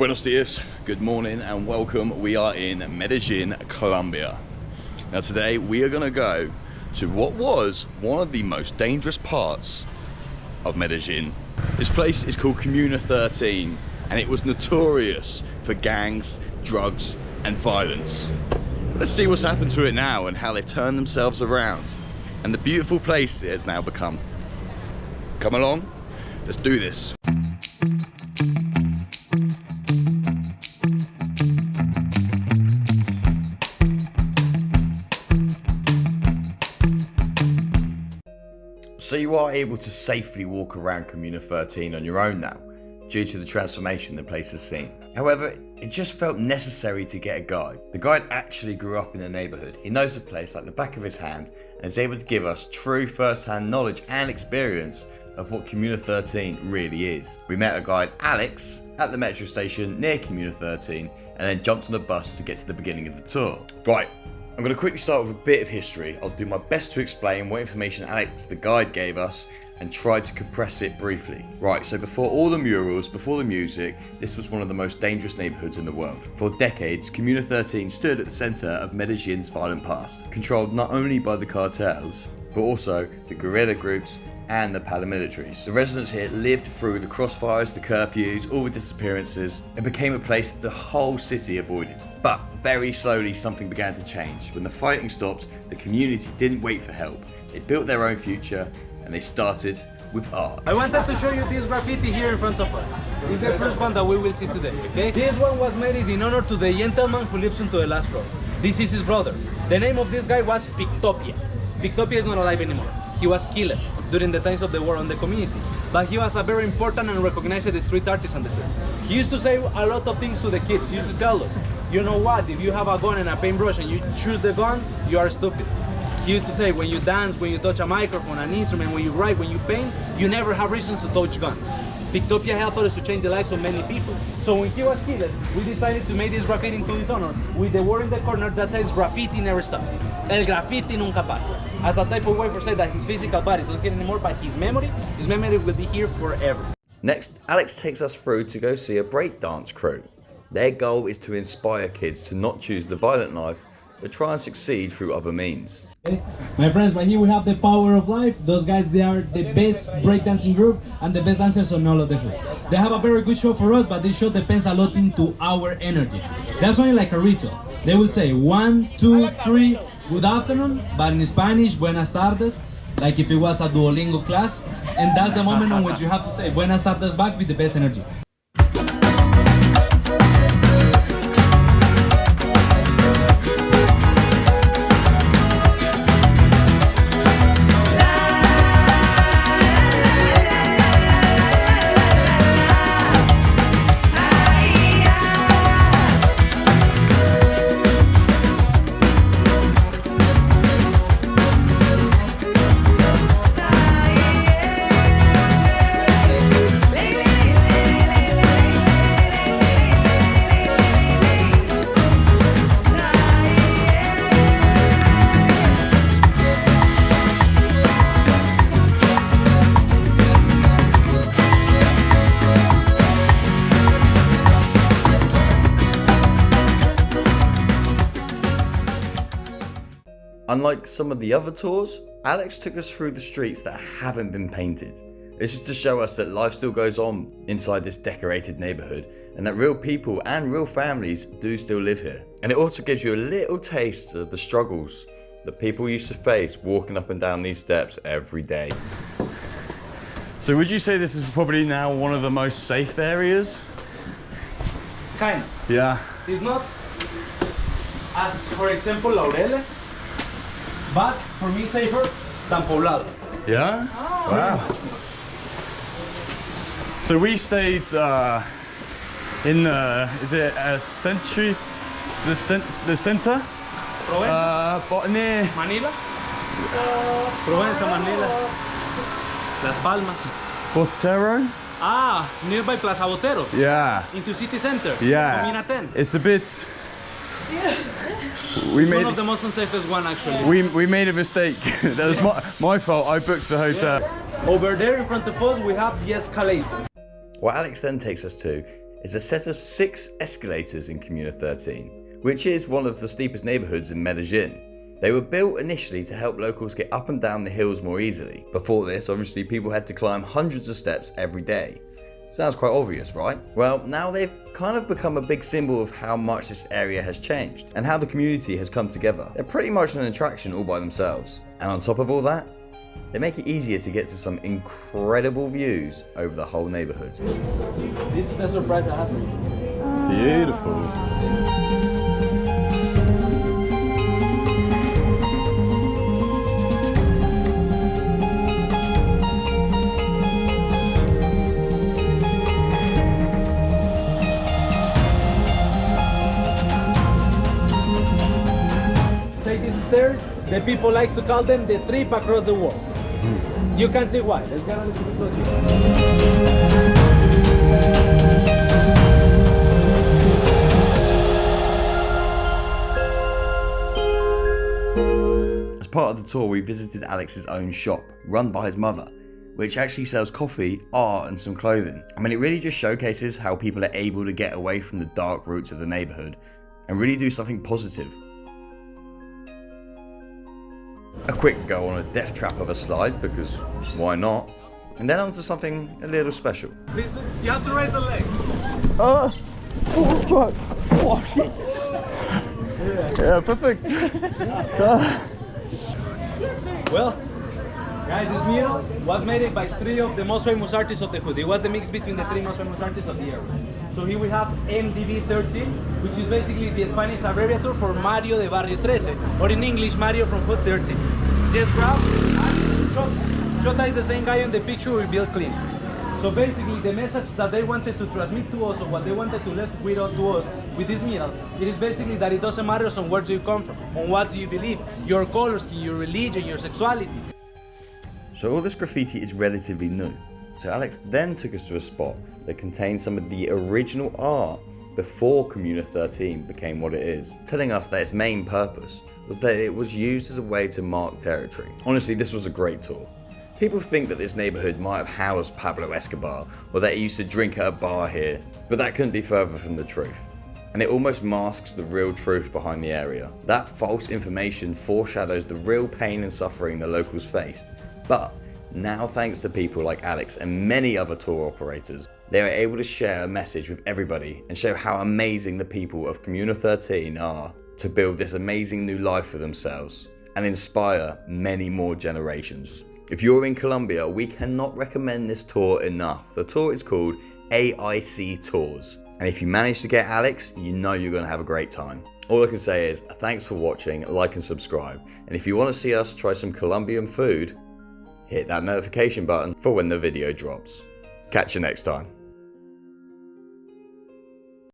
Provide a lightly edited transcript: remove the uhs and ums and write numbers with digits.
Buenos dias, good morning and welcome. We are in Medellín, Colombia. Now today we are going to go to what was one of the most dangerous parts of Medellín. This place is called Comuna 13 and it was notorious for gangs, drugs and violence. Let's see what's happened to it now and how they turned themselves around and the beautiful place it has now become. Come along, let's do this. So you are able to safely walk around Comuna 13 on your own now, due to the transformation the place has seen. However, it just felt necessary to get a guide. The guide actually grew up in the neighbourhood. He knows the place like the back of his hand and is able to give us true first-hand knowledge and experience of what Comuna 13 really is. We met a guide, Alex, at the metro station near Comuna 13 and then jumped on a bus to get to the beginning of the tour. Right. I'm going to quickly start with a bit of history. I'll do my best to explain what information Alex the guide gave us and try to compress it briefly. Right, so before all the murals, before the music, this was one of the most dangerous neighbourhoods in the world. For decades, Comuna 13 stood at the centre of Medellín's violent past, controlled not only by the cartels, but also the guerrilla groups and the paramilitaries. The residents here lived through the crossfires, the curfews, all the disappearances. It became a place that the whole city avoided. But very slowly something began to change. When the fighting stopped, the community didn't wait for help. They built their own future and they started with art. I wanted to show you this graffiti here in front of us. This is the first one that we will see today, okay? This one was made in honor to the gentleman who lives into the last row. This is his brother. The name of this guy was Pictopia. Pictopia is not alive anymore. He was killed during the times of the war on the community. But he was a very important and recognized street artist on the field. He used to say a lot of things to the kids. He used to tell us, you know what, if you have a gun and a paintbrush and you choose the gun, you are stupid. He used to say, when you dance, when you touch a microphone, an instrument, when you write, when you paint, you never have reasons to touch guns. Pictopia helped us to change the lives of many people. So when he was killed, we decided to make this graffiti into his honor with the word in the corner that says graffiti never stops. El graffiti nunca para. As a type of way for saying that his physical body is not here anymore, but his memory will be here forever. Next, Alex takes us through to go see a breakdance crew. Their goal is to inspire kids to not choose the violent life, but try and succeed through other means. Okay. My friends, right here we have the power of life. Those guys, they are the best breakdancing group and the best dancers on all of the group. They have a very good show for us, but this show depends a lot into our energy. That's only like a ritual. They will say 1, 2, 3, good afternoon, but in Spanish, buenas tardes, like if it was a Duolingo class. And that's the moment in which you have to say buenas tardes back with the best energy. Unlike some of the other tours, Alex took us through the streets that haven't been painted. This is to show us that life still goes on inside this decorated neighbourhood and that real people and real families do still live here. And it also gives you a little taste of the struggles that people used to face walking up and down these steps every day. So would you say this is probably now one of the most safe areas? Kind of. Yeah. It's not as, for example, Laureles, but for me safer than Poblado. Yeah? Oh. Wow. So we stayed in, is it a century, the center? Provenza? Near Manila? Provenza, Manila. Las Palmas. Botero? Ah, nearby Plaza Botero. Yeah. Into city center. Yeah. Comuna 10. It's a bit... It's one of the most unsafest one actually. We made a mistake. That was my fault. I booked the hotel. Yeah. Over there in front of us we have the escalators. What Alex then takes us to is a set of 6 escalators in Comuna 13, which is one of the steepest neighbourhoods in Medellín. They were built initially to help locals get up and down the hills more easily. Before this, obviously people had to climb hundreds of steps every day. Sounds quite obvious, right? Well, now they've kind of become a big symbol of how much this area has changed and how the community has come together. They're pretty much an attraction all by themselves. And on top of all that, they make it easier to get to some incredible views over the whole neighborhood. This is the surprise that happened. Beautiful. Take these stairs. The people like to call them the trip across the wall. You can see why. Let's get a little bit closer. As part of the tour, we visited Alex's own shop, run by his mother, which actually sells coffee, art and some clothing. I mean, it really just showcases how people are able to get away from the dark roots of the neighborhood and really do something positive. A quick go on a death trap of a slide, because why not? And then on to something a little special. Please, you have to raise the legs. Oh fuck. Oh shit. Yeah, perfect. Well, guys, this mural was made by 3 of the most famous artists of the hood. It was the mix between the 3 most famous artists of the area. So here we have MDB 13, which is basically the Spanish abbreviature for Mario de Barrio 13, or in English, Mario from Hood 13. Just grab and Shota. Shota is the same guy in the picture we built clean. So basically, the message that they wanted to transmit to us, or what they wanted to let with to us with this mural, it is basically that it doesn't matter on where do you come from, on what do you believe, your color scheme, your religion, your sexuality. So all this graffiti is relatively new. So Alex then took us to a spot that contained some of the original art before Comuna 13 became what it is, telling us that its main purpose was that it was used as a way to mark territory. Honestly, this was a great tour. People think that this neighborhood might have housed Pablo Escobar, or that he used to drink at a bar here, but that couldn't be further from the truth. And it almost masks the real truth behind the area. That false information foreshadows the real pain and suffering the locals faced. But now, thanks to people like Alex and many other tour operators, they are able to share a message with everybody and show how amazing the people of Comuna 13 are to build this amazing new life for themselves and inspire many more generations. If you're in Colombia, we cannot recommend this tour enough. The tour is called AIC Tours. And if you manage to get Alex, you know you're going to have a great time. All I can say is thanks for watching, like and subscribe. And if you want to see us try some Colombian food, hit that notification button for when the video drops. Catch you next time.